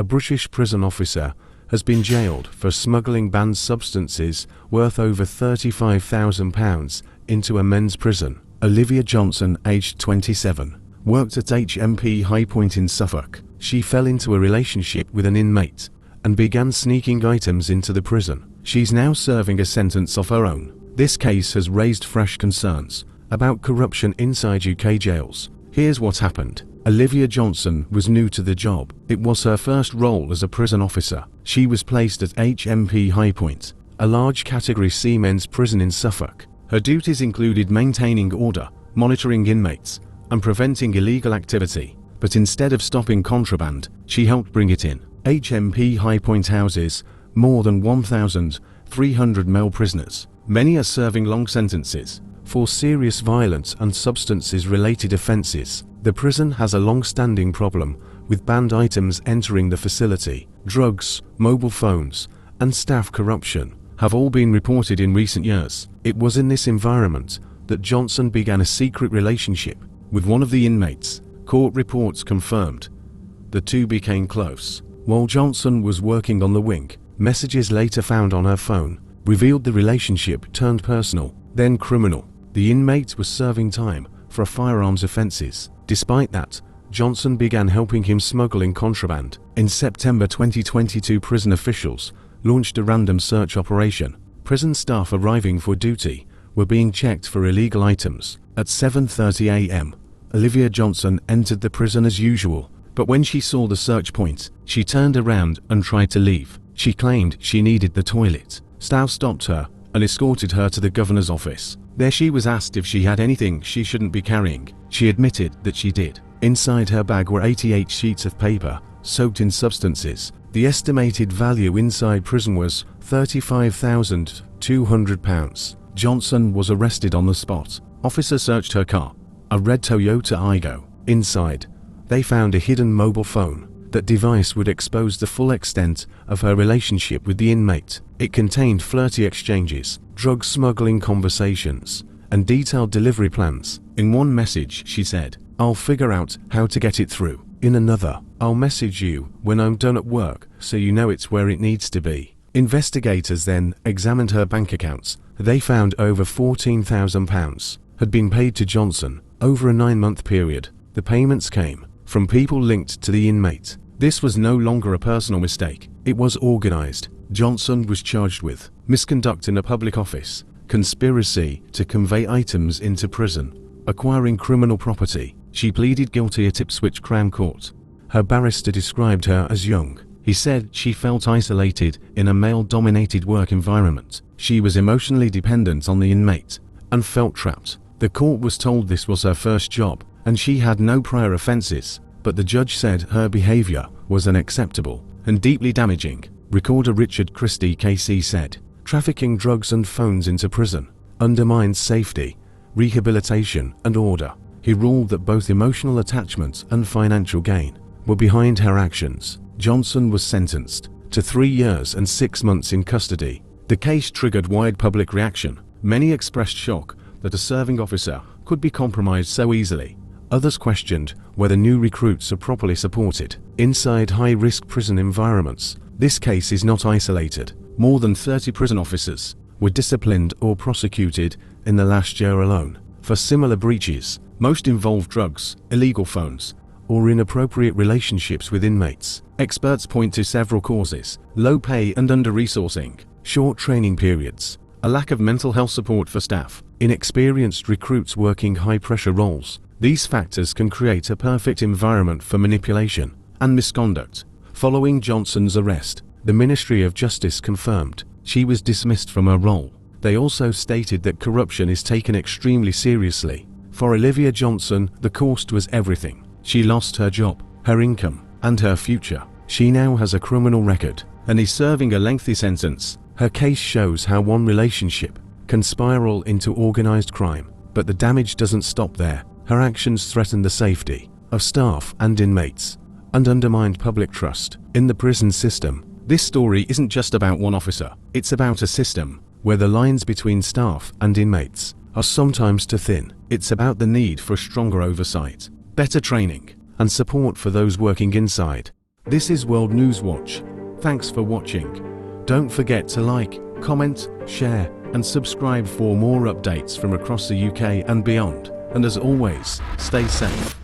A British prison officer has been jailed for smuggling banned substances worth over £35,000 into a men's prison. Olivia Johnson, aged 27, worked at HMP Highpoint in Suffolk. She fell into a relationship with an inmate and began sneaking items into the prison. She's now serving a sentence of her own. This case has raised fresh concerns about corruption inside UK jails. Here's what happened. Olivia Johnson was new to the job. It was her first role as a prison officer. She was placed at HMP Highpoint, a large Category C men's prison in Suffolk. Her duties included maintaining order, monitoring inmates, and preventing illegal activity. But instead of stopping contraband, she helped bring it in. HMP Highpoint houses more than 1,300 male prisoners. Many are serving long sentences for serious violence and substances-related offences. The prison has a long-standing problem with banned items entering the facility. Drugs, mobile phones, and staff corruption have all been reported in recent years. It was in this environment that Johnson began a secret relationship with one of the inmates. Court reports confirmed the two became close. While Johnson was working on the wing, messages later found on her phone revealed the relationship turned personal, then criminal. The inmate was serving time for firearms offences. Despite that, Johnson began helping him smuggling contraband. In September 2022, prison officials launched a random search operation. Prison staff arriving for duty were being checked for illegal items. At 7:30 a.m., Olivia Johnson entered the prison as usual, but when she saw the search point, she turned around and tried to leave. She claimed she needed the toilet. Staff stopped her and escorted her to the governor's office. There she was asked if she had anything she shouldn't be carrying. She admitted that she did. Inside her bag were 88 sheets of paper soaked in substances. The estimated value inside prison was £35,200. Johnson was arrested on the spot. Officers searched her car, a red Toyota Aygo. Inside, they found a hidden mobile phone. That device would expose the full extent of her relationship with the inmate. It contained flirty exchanges, drug smuggling conversations, and detailed delivery plans. In one message, she said, "I'll figure out how to get it through." In another, "I'll message you when I'm done at work so you know it's where it needs to be." Investigators then examined her bank accounts. They found over £14,000 had been paid to Johnson over a 9-month period. The payments came from people linked to the inmate. This was no longer a personal mistake. It was organized. Johnson was charged with misconduct in a public office, conspiracy to convey items into prison, acquiring criminal property. She pleaded guilty at Ipswich Crown Court. Her barrister described her as young. He said she felt isolated in a male-dominated work environment. She was emotionally dependent on the inmate and felt trapped. The court was told this was her first job and she had no prior offences, but the judge said her behaviour was unacceptable and deeply damaging. Recorder Richard Christie KC said, "Trafficking drugs and phones into prison undermines safety, rehabilitation and order." He ruled that both emotional attachment and financial gain were behind her actions. Johnson was sentenced to 3 years and 6 months in custody. The case triggered wide public reaction. Many expressed shock that a serving officer could be compromised so easily. Others questioned whether new recruits are properly supported. Inside high-risk prison environments, this case is not isolated. More than 30 prison officers were disciplined or prosecuted in the last year alone for similar breaches. Most involved drugs, illegal phones, or inappropriate relationships with inmates. Experts point to several causes: low pay and under-resourcing, short training periods, a lack of mental health support for staff, inexperienced recruits working high-pressure roles. These factors can create a perfect environment for manipulation and misconduct. Following Johnson's arrest, the Ministry of Justice confirmed she was dismissed from her role. They also stated that corruption is taken extremely seriously. For Olivia Johnson, the cost was everything. She lost her job, her income, and her future. She now has a criminal record and is serving a lengthy sentence. Her case shows how one relationship can spiral into organized crime, but the damage doesn't stop there. Her actions threatened the safety of staff and inmates and undermined public trust in the prison system. This story isn't just about one officer. It's about a system where the lines between staff and inmates are sometimes too thin. It's about the need for stronger oversight, better training, and support for those working inside. This is World News Watch. Thanks for watching. Don't forget to like, comment, share, and subscribe for more updates from across the UK and beyond. And as always, stay safe.